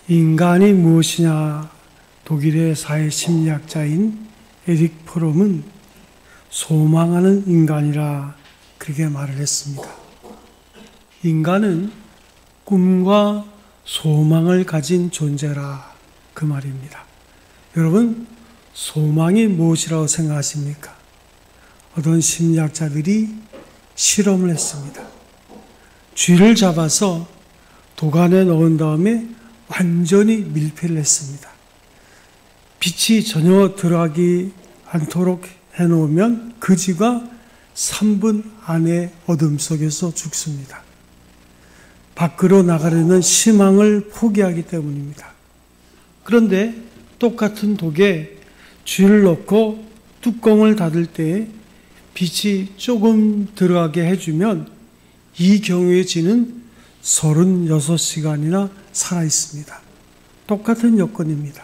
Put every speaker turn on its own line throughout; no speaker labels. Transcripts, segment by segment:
인간이 무엇이냐? 독일의 사회심리학자인 에릭 프롬은 소망하는 인간이라 그렇게 말을 했습니다. 인간은 꿈과 소망을 가진 존재라 그 말입니다. 여러분, 소망이 무엇이라고 생각하십니까? 어떤 심리학자들이 실험을 했습니다. 쥐를 잡아서 도관에 넣은 다음에 완전히 밀폐를 했습니다. 빛이 전혀 들어가지 않도록 해놓으면 그 쥐가 3분 안에 어둠 속에서 죽습니다. 밖으로 나가려는 희망을 포기하기 때문입니다. 그런데 똑같은 독에 쥐를 넣고 뚜껑을 닫을 때 빛이 조금 들어가게 해주면 이 경우의 쥐는 36시간이나 살아있습니다. 똑같은 여건입니다.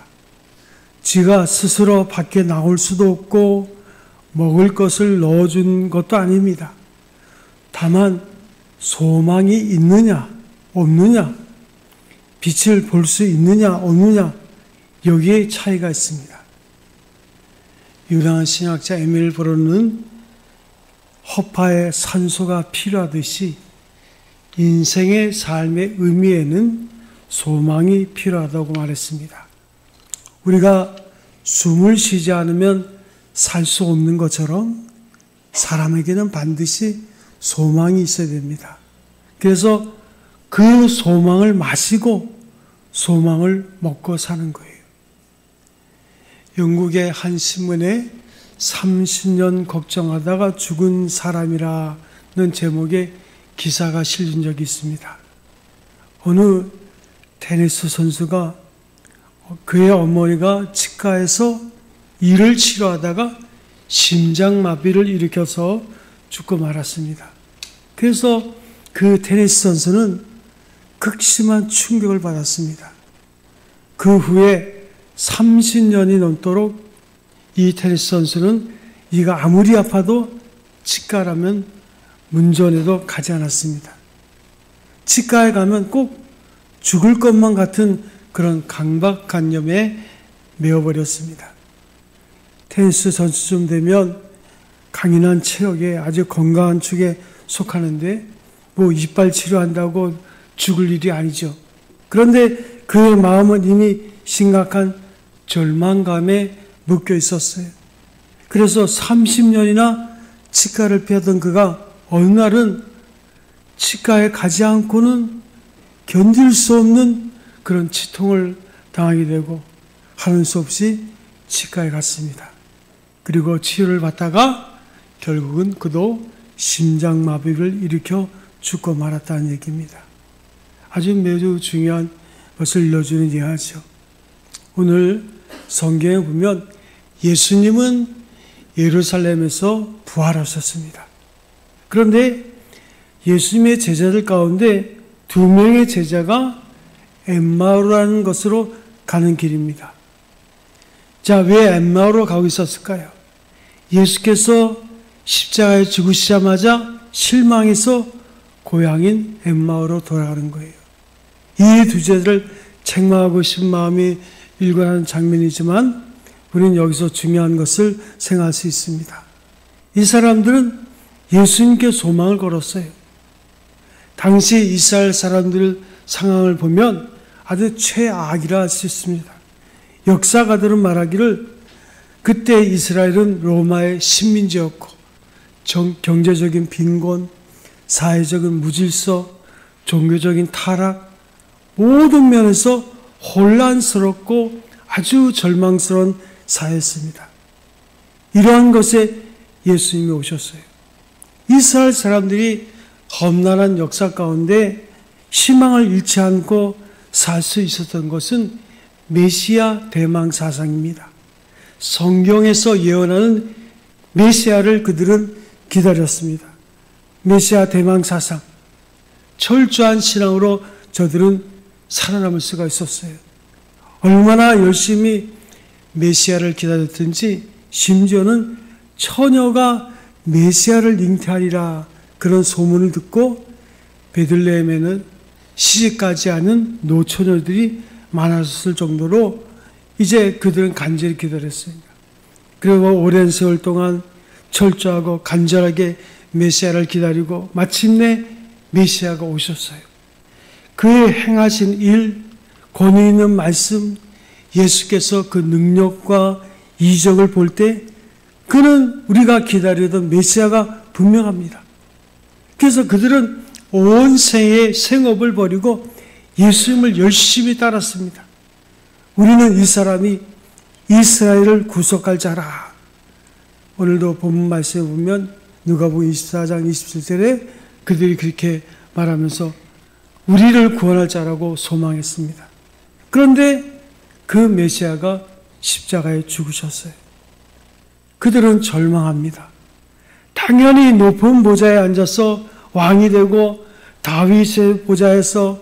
쥐가 스스로 밖에 나올 수도 없고 먹을 것을 넣어준 것도 아닙니다. 다만 소망이 있느냐 없느냐, 빛을 볼 수 있느냐 없느냐, 여기에 차이가 있습니다. 유명한 신학자 에밀 브론은 허파에 산소가 필요하듯이 인생의 삶의 의미에는 소망이 필요하다고 말했습니다. 우리가 숨을 쉬지 않으면 살 수 없는 것처럼 사람에게는 반드시 소망이 있어야 됩니다. 그래서 그 소망을 마시고 소망을 먹고 사는 거예요. 영국의 한 신문에 30년 걱정하다가 죽은 사람이라는 제목의 기사가 실린 적이 있습니다. 어느 테니스 선수가 그의 어머니가 치과에서 이를 치료하다가 심장마비를 일으켜서 죽고 말았습니다. 그래서 그 테니스 선수는 극심한 충격을 받았습니다. 그 후에 30년이 넘도록 이 테니스 선수는 이가 아무리 아파도 치과라면 문전에도 가지 않았습니다. 치과에 가면 꼭 죽을 것만 같은 그런 강박관념에 매어버렸습니다. 테니스 선수쯤 되면 강인한 체력에 아주 건강한 축에 속하는데 뭐 이빨 치료한다고 죽을 일이 아니죠. 그런데 그의 마음은 이미 심각한 절망감에 묶여 있었어요. 그래서 30년이나 치과를 피하던 그가 어느 날은 치과에 가지 않고는 견딜 수 없는 그런 치통을 당하게 되고 하는 수 없이 치과에 갔습니다. 그리고 치료를 받다가 결국은 그도 심장마비를 일으켜 죽고 말았다는 얘기입니다. 아주 매우 중요한 것을 일러주는 이야기죠. 오늘 성경에 보면 예수님은 예루살렘에서 부활하셨습니다. 그런데 예수님의 제자들 가운데 2명의 제자가 엠마오라는 것으로 가는 길입니다. 자, 왜 엠마오로 가고 있었을까요? 예수께서 십자가에 죽으시자마자 실망해서 고향인 엠마오로 돌아가는 거예요. 이 두 제자를 책망하고 싶은 마음이 일관하는 장면이지만 우리는 여기서 중요한 것을 생각할 수 있습니다. 이 사람들은 예수님께 소망을 걸었어요. 당시 이스라엘 사람들 상황을 보면 아주 최악이라 할 수 있습니다. 역사가들은 말하기를 그때 이스라엘은 로마의 식민지였고 경제적인 빈곤, 사회적인 무질서, 종교적인 타락, 모든 면에서 혼란스럽고 아주 절망스러운 사회였습니다. 이러한 것에 예수님이 오셨어요. 이스라엘 사람들이 험난한 역사 가운데 희망을 잃지 않고 살 수 있었던 것은 메시아 대망 사상입니다. 성경에서 예언하는 메시아를 그들은 기다렸습니다. 메시아 대망 사상, 철저한 신앙으로 저들은 살아남을 수가 있었어요. 얼마나 열심히 메시아를 기다렸든지 심지어는 처녀가 메시아를 잉태하리라 그런 소문을 듣고 베들레헴에는 시집가지 않은 노처녀들이 많았을 정도로 이제 그들은 간절히 기다렸습니다. 그리고 오랜 세월 동안 철저하고 간절하게 메시아를 기다리고 마침내 메시아가 오셨어요. 그의 행하신 일, 권위 있는 말씀, 예수께서 그 능력과 이적을 볼 때 그는 우리가 기다리던 메시아가 분명합니다. 그래서 그들은 온 생의 생업을 버리고 예수님을 열심히 따랐습니다. 우리는 이 사람이 이스라엘을 구속할 자라. 오늘도 본문 말씀에 보면 누가복음 24장 27절에 그들이 그렇게 말하면서 우리를 구원할 자라고 소망했습니다. 그런데 그 메시아가 십자가에 죽으셨어요. 그들은 절망합니다. 당연히 높은 보좌에 앉아서 왕이 되고 다윗의 보좌에서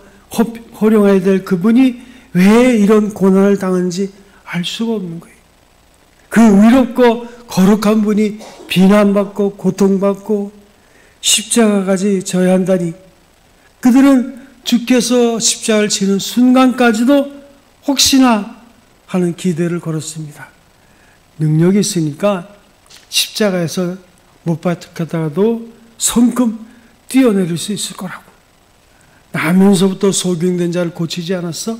호령해야 될 그분이 왜 이런 고난을 당하는지 알 수가 없는 거예요. 그 의롭고 거룩한 분이 비난받고 고통받고 십자가까지 져야 한다니, 그들은 주께서 십자가를 지는 순간까지도 혹시나 하는 기대를 걸었습니다. 능력이 있으니까 십자가에서 못 박혔다가도 성큼 뛰어내릴 수 있을 거라고. 나면서부터 소경된 자를 고치지 않았어?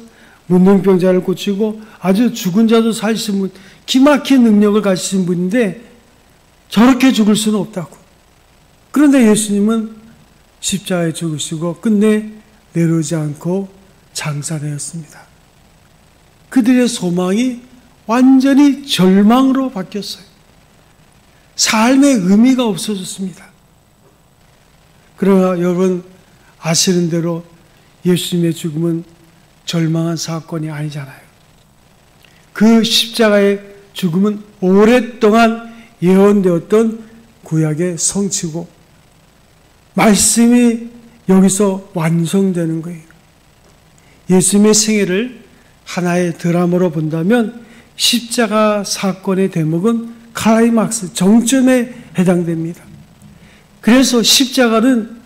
문둥병자를 고치고 아주 죽은 자도 살리신 분, 기막힌 능력을 가지신 분인데 저렇게 죽을 수는 없다고. 그런데 예수님은 십자가에 죽으시고 끝내 내려오지 않고 장사되었습니다. 그들의 소망이 완전히 절망으로 바뀌었어요. 삶의 의미가 없어졌습니다. 그러나 여러분 아시는 대로 예수님의 죽음은 절망한 사건이 아니잖아요. 그 십자가의 죽음은 오랫동안 예언되었던 구약의 성취고 말씀이 여기서 완성되는 거예요. 예수님의 생애를 하나의 드라마로 본다면 십자가 사건의 대목은 클라이막스, 정점에 해당됩니다. 그래서 십자가는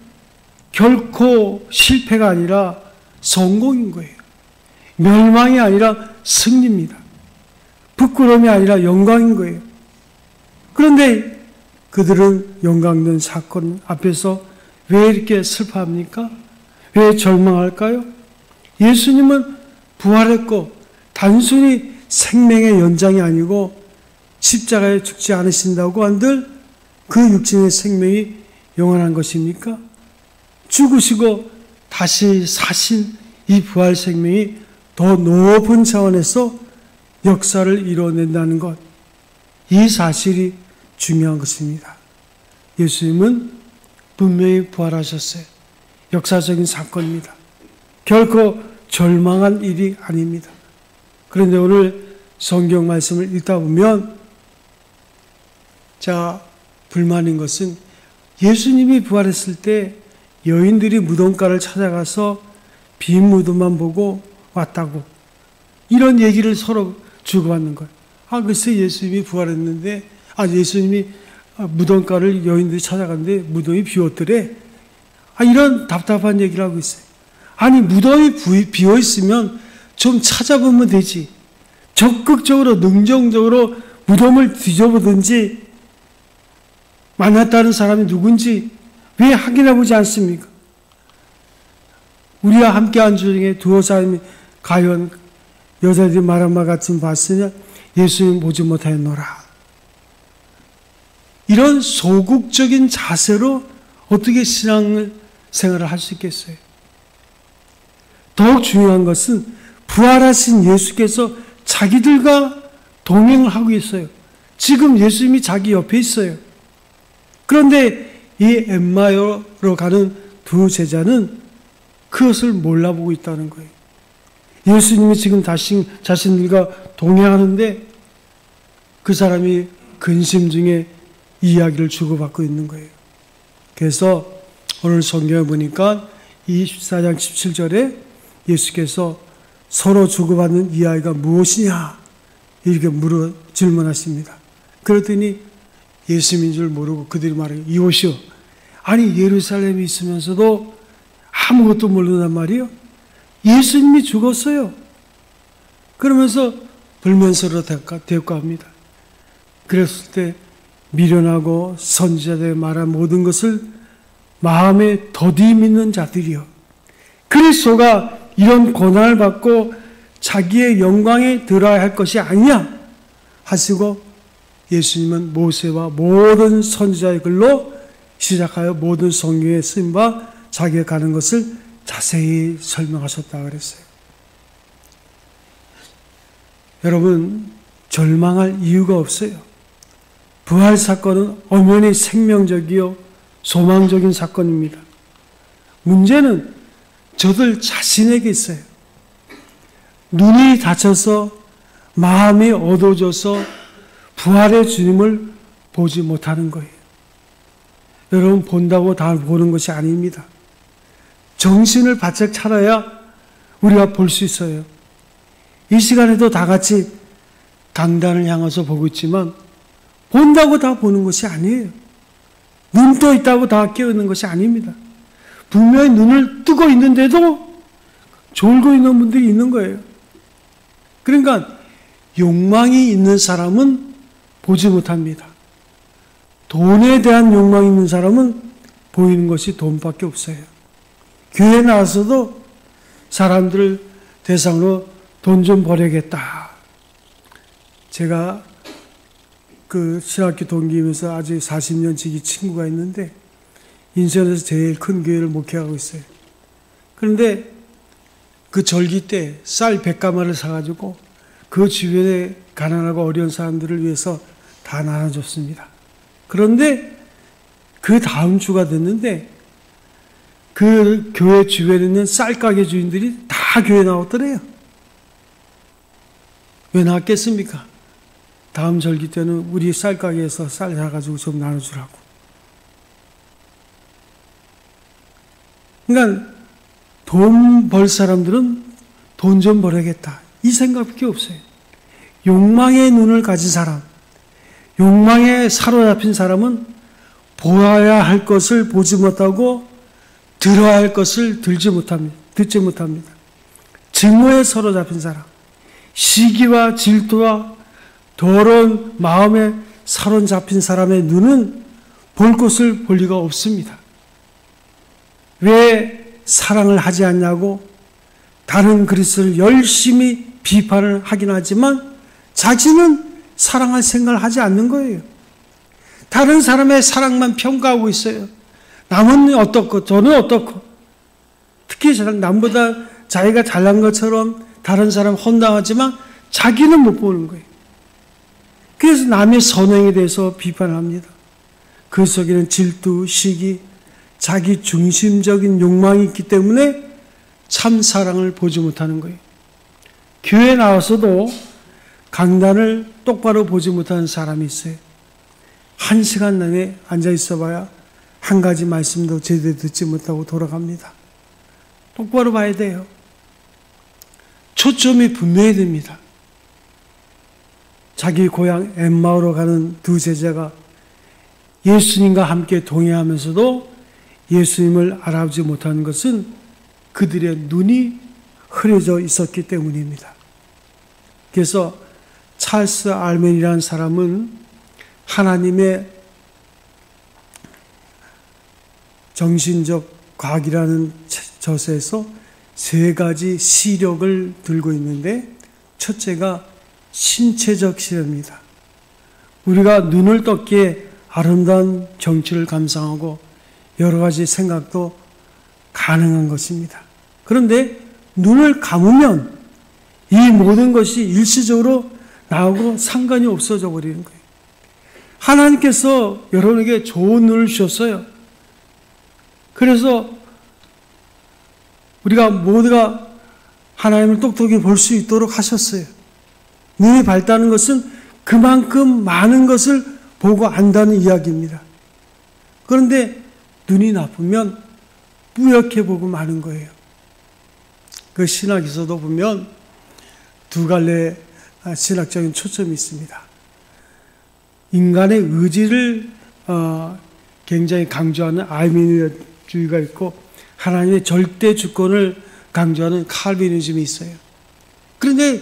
결코 실패가 아니라 성공인 거예요. 멸망이 아니라 승리입니다. 부끄러움이 아니라 영광인 거예요. 그런데 그들은 영광된 사건 앞에서 왜 이렇게 슬퍼합니까? 왜 절망할까요? 예수님은 부활했고 단순히 생명의 연장이 아니고 십자가에 죽지 않으신다고 한들 그 육신의 생명이 영원한 것입니까? 죽으시고 다시 사신 이 부활 생명이 더 높은 차원에서 역사를 이뤄낸다는 것, 이 사실이 중요한 것입니다. 예수님은 분명히 부활하셨어요. 역사적인 사건입니다. 결코 절망한 일이 아닙니다. 그런데 오늘 성경 말씀을 읽다 보면 불만인 것은 예수님이 부활했을 때 여인들이 무덤가를 찾아가서 빈 무덤만 보고 왔다고 이런 얘기를 서로 주고받는 거예요. 글쎄 예수님이 부활했는데 예수님이 무덤가를 여인들이 찾아갔는데 무덤이 비었더래. 이런 답답한 얘기를 하고 있어요. 무덤이 비어있으면 좀 찾아보면 되지. 적극적으로 능정적으로 무덤을 뒤져보든지 만났다는 사람이 누군지 왜 확인해보지 않습니까? 우리와 함께 한 중에 두어 사람이 가연 여자들이 말한 바 같은 봤으냐 예수님 보지 못하였노라. 이런 소극적인 자세로 어떻게 신앙생활을 할 수 있겠어요? 더욱 중요한 것은 부활하신 예수께서 자기들과 동행을 하고 있어요. 지금 예수님이 자기 옆에 있어요. 그런데 이 엠마오로 가는 두 제자는 그것을 몰라보고 있다는 거예요. 예수님이 지금 자신들과 동행하는데 그 사람이 근심 중에 이야기를 주고받고 있는 거예요. 그래서 오늘 성경에 보니까 24장 17절에 예수께서 서로 주고받는 이야기가 무엇이냐 이렇게 질문하십니다. 그랬더니 예수님인 줄 모르고 그들이 말해요. 이오시오. 예루살렘에 있으면서도 아무것도 모르단 말이에요. 예수님이 죽었어요. 그러면서 불면서로 대꾸합니다. 그랬을 때 미련하고 선지자들의 말한 모든 것을 마음에 더디 믿는 자들이요, 그리스도가 이런 고난을 받고 자기의 영광에 들어야 할 것이 아니냐 하시고, 예수님은 모세와 모든 선지자의 글로 시작하여 모든 성경에 쓰인 바 자기가 가는 것을 자세히 설명하셨다고 그랬어요. 여러분, 절망할 이유가 없어요. 부활 사건은 엄연히 생명적이요 소망적인 사건입니다. 문제는 저들 자신에게 있어요. 눈이 닫혀서 마음이 어두워져서 부활의 주님을 보지 못하는 거예요. 여러분, 본다고 다 보는 것이 아닙니다. 정신을 바짝 차려야 우리가 볼 수 있어요. 이 시간에도 다 같이 강단을 향해서 보고 있지만 본다고 다 보는 것이 아니에요. 눈 떠 있다고 다 깨어있는 것이 아닙니다. 분명히 눈을 뜨고 있는데도 졸고 있는 분들이 있는 거예요. 그러니까 욕망이 있는 사람은 보지 못합니다. 돈에 대한 욕망이 있는 사람은 보이는 것이 돈밖에 없어요. 교회에 나와서도 사람들을 대상으로 돈 좀 벌여야겠다. 제가 그 신학교 동기이면서 아주 40년 지기 친구가 있는데 인천에서 제일 큰 교회를 목회하고 있어요. 그런데 그 절기 때 쌀 100가마를 사가지고 그 주변에 가난하고 어려운 사람들을 위해서 다 나눠줬습니다. 그런데 그 다음 주가 됐는데 그 교회 주변에 있는 쌀가게 주인들이 다 교회 나왔더래요. 왜 나왔겠습니까? 다음 절기 때는 우리 쌀가게에서 쌀 사가지고 좀 나눠주라고. 그러니까 돈 벌 사람들은 돈 좀 벌어야겠다, 이 생각밖에 없어요. 욕망의 눈을 가진 사람, 욕망에 사로잡힌 사람은 보아야 할 것을 보지 못하고 들어야 할 것을 듣지 못합니다. 증오에 사로잡힌 사람, 시기와 질투와 더러운 마음에 사로잡힌 사람의 눈은 볼 것을 볼 리가 없습니다. 왜 사랑을 하지 않냐고 다른 그리스도를 열심히 비판을 하긴 하지만 자신은 사랑할 생각을 하지 않는 거예요. 다른 사람의 사랑만 평가하고 있어요. 남은 어떻고 저는 어떻고, 특히 남보다 자기가 잘난 것처럼 다른 사람 헌당하지만 자기는 못 보는 거예요. 그래서 남의 선행에 대해서 비판을 합니다. 그 속에는 질투, 시기, 자기 중심적인 욕망이 있기 때문에 참 사랑을 보지 못하는 거예요. 교회에 나와서도 강단을 똑바로 보지 못하는 사람이 있어요. 1시간 내내 앉아 있어봐야 한 가지 말씀도 제대로 듣지 못하고 돌아갑니다. 똑바로 봐야 돼요. 초점이 분명해야 됩니다. 자기 고향 엠마오로 가는 두 제자가 예수님과 함께 동행하면서도 예수님을 알아보지 못하는 것은 그들의 눈이 흐려져 있었기 때문입니다. 그래서 찰스 알멘이라는 사람은 하나님의 정신적 과학이라는 저서에서 3가지 시력을 들고 있는데, 첫째가 신체적 시력입니다. 우리가 눈을 떴기에 아름다운 경치를 감상하고 여러 가지 생각도 가능한 것입니다. 그런데 눈을 감으면 이 모든 것이 일시적으로 나하고 상관이 없어져 버리는 거예요. 하나님께서 여러분에게 좋은 눈을 주셨어요. 그래서 우리가 모두가 하나님을 똑똑히 볼 수 있도록 하셨어요. 눈이 밝다는 것은 그만큼 많은 것을 보고 안다는 이야기입니다. 그런데 눈이 나쁘면 뿌옇게 보고 마는 거예요. 그 신학에서도 보면 2갈래의 신학적인 초점이 있습니다. 인간의 의지를 굉장히 강조하는 아르미니아주의가 있고, 하나님의 절대 주권을 강조하는 칼비니즘이 있어요. 그런데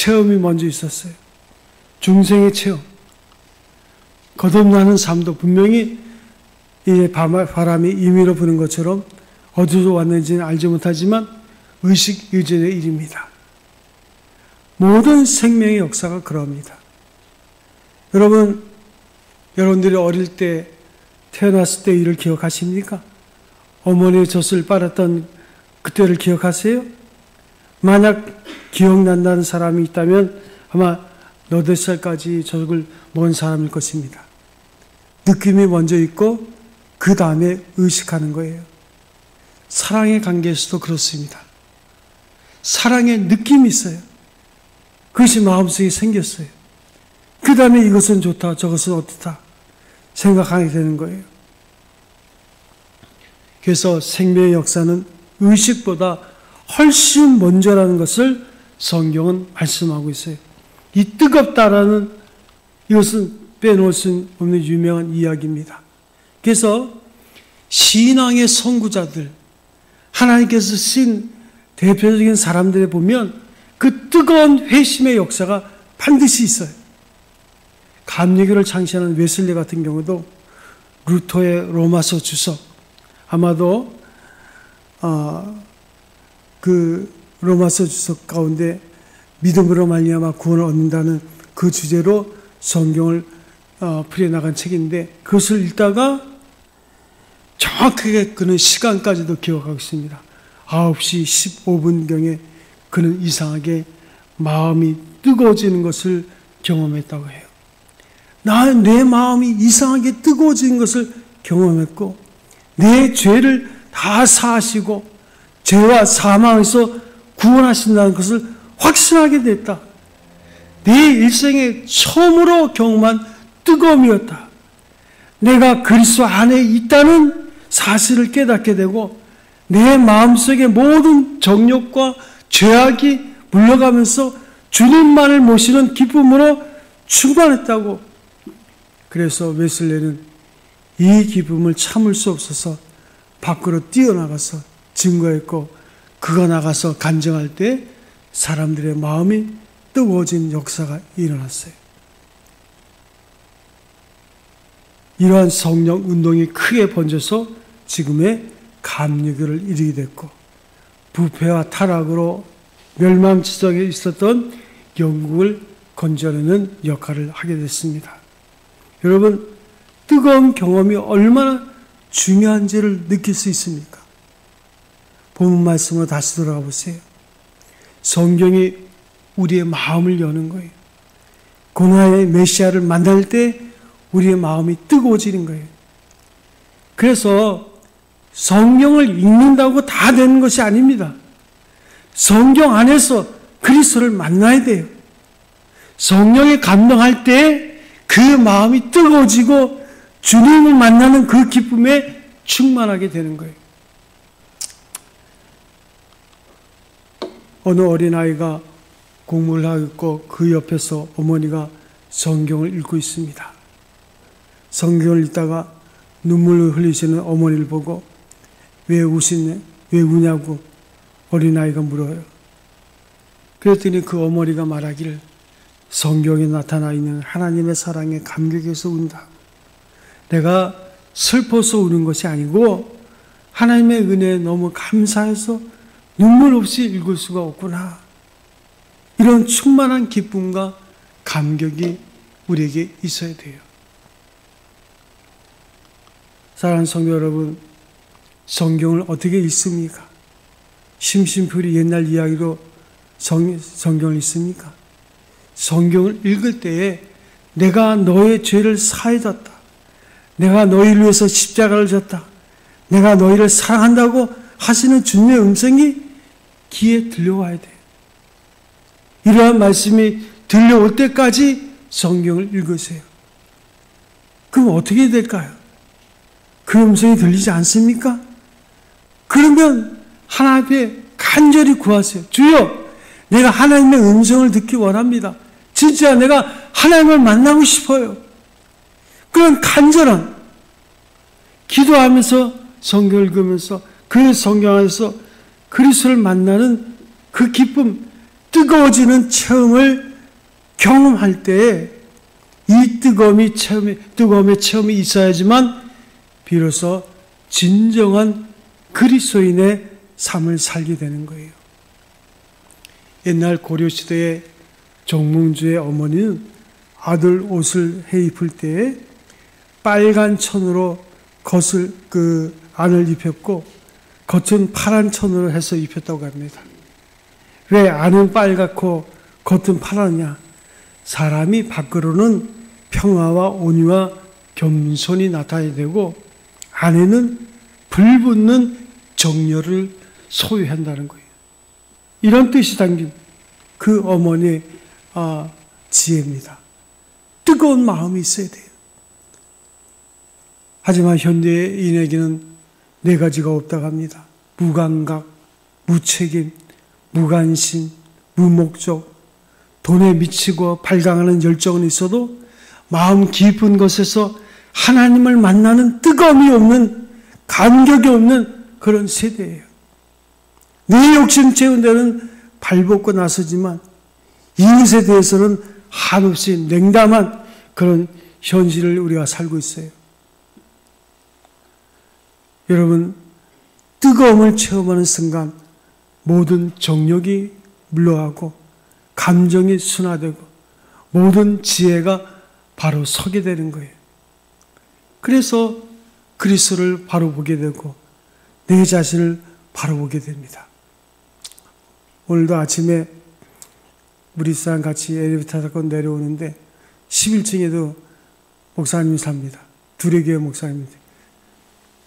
체험이 먼저 있었어요. 중생의 체험. 거듭나는 삶도 분명히 이 바람이 임의로 부는 것처럼 어디서 왔는지는 알지 못하지만 의식유전의 일입니다. 모든 생명의 역사가 그럽니다. 여러분들이 어릴 때 태어났을 때 일을 기억하십니까? 어머니의 젖을 빨았던 그때를 기억하세요? 만약 기억난다는 사람이 있다면 아마 8살까지 젖을 먹은 사람일 것입니다. 느낌이 먼저 있고 그 다음에 의식하는 거예요. 사랑의 관계에서도 그렇습니다. 사랑의 느낌이 있어요. 그것이 마음속에 생겼어요. 그 다음에 이것은 좋다, 저것은 어떻다 생각하게 되는 거예요. 그래서 생명의 역사는 의식보다 훨씬 먼저라는 것을 성경은 말씀하고 있어요. 이 뜨겁다라는 이것은 빼놓을 수 없는 유명한 이야기입니다. 그래서 신앙의 선구자들, 하나님께서 쓰신 대표적인 사람들에 보면 그 뜨거운 회심의 역사가 반드시 있어요. 감리교를 창시하는 웨슬리 같은 경우도 루터의 로마서 주석, 아마도 그 로마서 주석 가운데 믿음으로 말미암아 구원을 얻는다는 그 주제로 성경을 풀어나간 책인데 그것을 읽다가 정확하게 그는 시간까지도 기억하고 있습니다. 9시 15분경에 그는 이상하게 마음이 뜨거워지는 것을 경험했다고 해요. 내 마음이 이상하게 뜨거워지는 것을 경험했고 내 죄를 다 사하시고 죄와 사망에서 구원하신다는 것을 확신하게 됐다. 내 일생에 처음으로 경험한 뜨거움이었다. 내가 그리스도 안에 있다는 사실을 깨닫게 되고 내 마음속의 모든 정욕과 죄악이 물러가면서 주님만을 모시는 기쁨으로 충만했다고. 그래서 웨슬레는 이 기쁨을 참을 수 없어서 밖으로 뛰어나가서 증거했고 그가 나가서 간증할 때 사람들의 마음이 뜨거워진 역사가 일어났어요. 이러한 성령 운동이 크게 번져서 지금의 감리교를 이루게 됐고 부패와 타락으로 멸망지경에 있었던 영국을 건져내는 역할을 하게 됐습니다. 여러분, 뜨거운 경험이 얼마나 중요한지를 느낄 수 있습니까? 본문 말씀으로 다시 돌아가 보세요. 성경이 우리의 마음을 여는 거예요. 고난의 메시아를 만날 때 우리의 마음이 뜨거워지는 거예요. 그래서 성경을 읽는다고 다 되는 것이 아닙니다. 성경 안에서 그리스도를 만나야 돼요. 성령에 감동할 때 그 마음이 뜨거워지고 주님을 만나는 그 기쁨에 충만하게 되는 거예요. 어느 어린아이가 공부를 하고 있고 그 옆에서 어머니가 성경을 읽고 있습니다. 성경을 읽다가 눈물을 흘리시는 어머니를 보고 왜 우냐고 어린아이가 물어요. 그랬더니 그 어머니가 말하기를 성경에 나타나 있는 하나님의 사랑에 감격해서 운다. 내가 슬퍼서 우는 것이 아니고 하나님의 은혜에 너무 감사해서 눈물 없이 읽을 수가 없구나. 이런 충만한 기쁨과 감격이 우리에게 있어야 돼요. 사랑하는 성도 여러분, 성경을 어떻게 읽습니까? 심심풀이 옛날 이야기로 성경을 읽습니까? 성경을 읽을 때에 내가 너의 죄를 사해졌다. 내가 너희를 위해서 십자가를 졌다. 내가 너희를 사랑한다고 하시는 주님의 음성이 귀에 들려와야 돼요. 이러한 말씀이 들려올 때까지 성경을 읽으세요. 그럼 어떻게 될까요? 그 음성이 들리지 않습니까? 그러면 하나님 앞에 간절히 구하세요. 주여, 내가 하나님의 음성을 듣기 원합니다. 진짜 내가 하나님을 만나고 싶어요. 그런 간절한 기도하면서 성경을 읽으면서 그 성경 안에서 그리스도를 만나는 그 기쁨, 뜨거워지는 체험을 경험할 때에 이 뜨거움의 체험이 있어야지만 비로소 진정한 그리스도인의 삶을 살게 되는 거예요. 옛날 고려시대의 정몽주의 어머니는 아들 옷을 해 입을 때에 빨간 천으로 안을 입혔고 겉은 파란 천으로 해서 입혔다고 합니다. 왜 안은 빨갛고 겉은 파랗냐? 사람이 밖으로는 평화와 온유와 겸손이 나타나야 되고 안에는 불붙는 정열을 소유한다는 거예요. 이런 뜻이 담긴 그 어머니의 지혜입니다. 뜨거운 마음이 있어야 돼요. 하지만 현대인에게는 네 가지가 없다고 합니다. 무감각, 무책임, 무관심, 무목적, 돈에 미치고 발광하는 열정은 있어도 마음 깊은 곳에서 하나님을 만나는 뜨거움이 없는, 감격이 없는 그런 세대예요. 내 욕심 채운 데는 발벗고 나서지만 이웃에 대해서는 한없이 냉담한 그런 현실을 우리가 살고 있어요. 여러분, 뜨거움을 체험하는 순간 모든 정욕이 물러가고 감정이 순화되고 모든 지혜가 바로 서게 되는 거예요. 그래서 그리스도를 바로 보게 되고 내 자신을 바로 보게 됩니다. 오늘도 아침에 우리 사람 같이 엘리베이터 타고 내려오는데 11층에도 목사님이 삽니다. 두레교회 목사님인데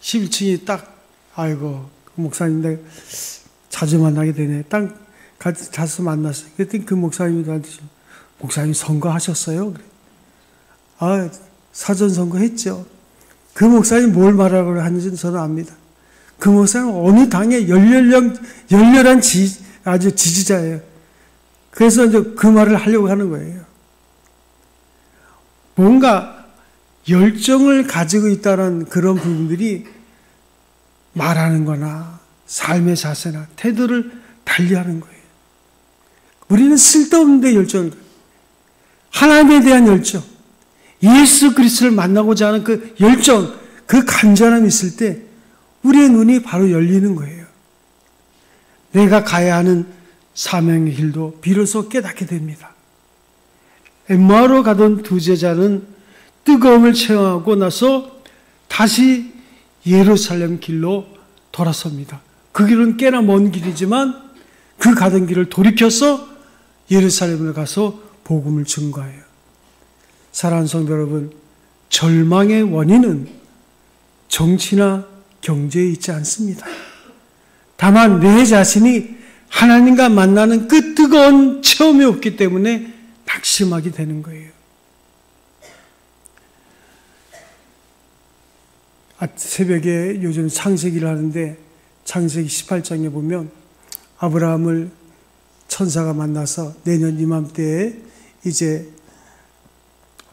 11층이 딱 아이고 그 목사님 내가 자주 만나게 되네. 딱 같이 가서 만났어요. 그랬더니 그 목사님이 나한테 목사님 선거하셨어요? 그래. 아, 사전 선거했죠. 그 목사님 뭘 말하라고 하는지는 저는 압니다. 그 목사님은 어느 당의 열렬한 아주 지지자예요. 그래서 이제 그 말을 하려고 하는 거예요. 뭔가 열정을 가지고 있다는 그런 부분들이 말하는 거나 삶의 자세나 태도를 달리하는 거예요. 우리는 쓸데없는데 열정을, 하나님에 대한 열정, 예수 그리스도를 만나고자 하는 그 열정, 그 간절함이 있을 때 우리의 눈이 바로 열리는 거예요. 내가 가야 하는 사명의 길도 비로소 깨닫게 됩니다. 엠마오로 가던 두 제자는 뜨거움을 체험하고 나서 다시 예루살렘 길로 돌아섭니다. 그 길은 꽤나 먼 길이지만 그 가던 길을 돌이켜서 예루살렘을 가서 복음을 증거해요. 사랑하는 성도 여러분, 절망의 원인은 정치나 경제에 있지 않습니다. 다만 내 자신이 하나님과 만나는 그 뜨거운 체험이 없기 때문에 낙심하게 되는 거예요. 새벽에 요즘 창세기를 하는데 창세기 18장에 보면 아브라함을 천사가 만나서 내년 이맘때에 이제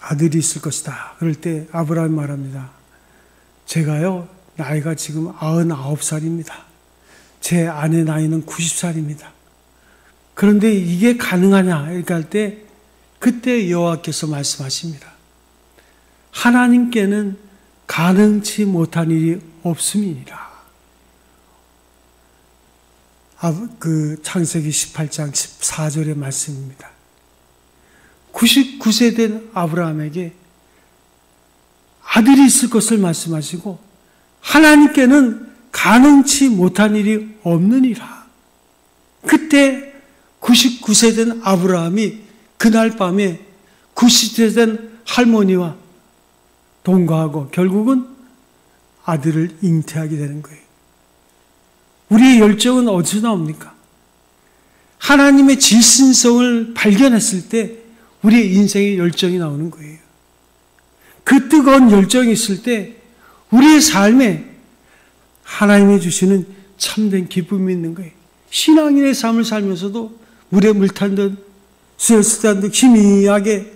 아들이 있을 것이다. 그럴 때 아브라함이 말합니다. 제가요, 나이가 지금 99살입니다. 제 아내 나이는 90살입니다. 그런데 이게 가능하냐? 이렇게 할 때 그때 여호와께서 말씀하십니다. 하나님께는 가능치 못한 일이 없음이니라. 그 창세기 18장 14절의 말씀입니다. 99세 된 아브라함에게 아들이 있을 것을 말씀하시고 하나님께는 가능치 못한 일이 없느니라. 그때 99세 된 아브라함이 그날 밤에 90세 된 할머니와 동거하고 결국은 아들을 잉태하게 되는 거예요. 우리의 열정은 어디서 나옵니까? 하나님의 질신성을 발견했을 때 우리의 인생의 열정이 나오는 거예요. 그 뜨거운 열정이 있을 때 우리의 삶에 하나님이 주시는 참된 기쁨이 있는 거예요. 신앙인의 삶을 살면서도 물에 물 탄 듯 수에 쓰단 듯 희미하게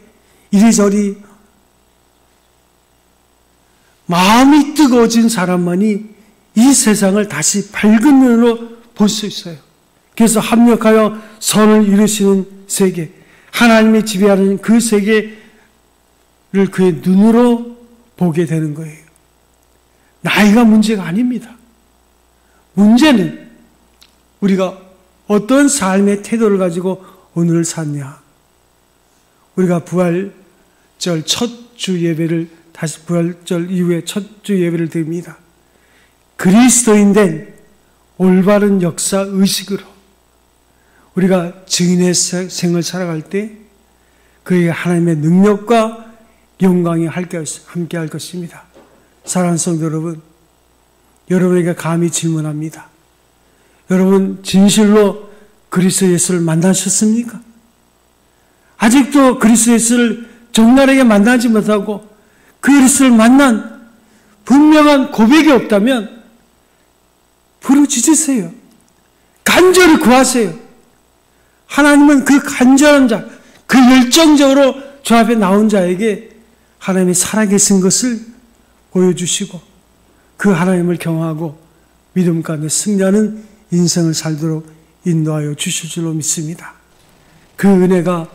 이리저리 마음이 뜨거워진 사람만이 이 세상을 다시 밝은 눈으로 볼 수 있어요. 그래서 합력하여 선을 이루시는 세계, 하나님이 지배하는 그 세계를 그의 눈으로 보게 되는 거예요. 나이가 문제가 아닙니다. 문제는 우리가 어떤 삶의 태도를 가지고 오늘을 샀냐. 우리가 부활절 첫 주 예배를, 다시 부활절 이후에 첫 주 예배를 드립니다. 그리스도인 된 올바른 역사 의식으로 우리가 증인의 생을 살아갈 때 그의 하나님의 능력과 영광이 함께 할 것입니다. 사랑하는 성도 여러분, 여러분에게 감히 질문합니다. 여러분 진실로 그리스도 예수를 만나셨습니까? 아직도 그리스도 예수를 적나라하게 만나지 못하고 그리스도를 만난 분명한 고백이 없다면 부르짖으세요. 간절히 구하세요. 하나님은 그 간절한 자, 그 열정적으로 저 앞에 나온 자에게 하나님이 살아계신 것을 보여주시고 그 하나님을 경외하고 믿음 가운데 승리하는 인생을 살도록 인도하여 주실 줄로 믿습니다. 그 은혜가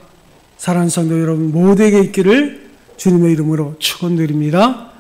사랑하는 성도 여러분 모두에게 있기를 주님의 이름으로 축원드립니다.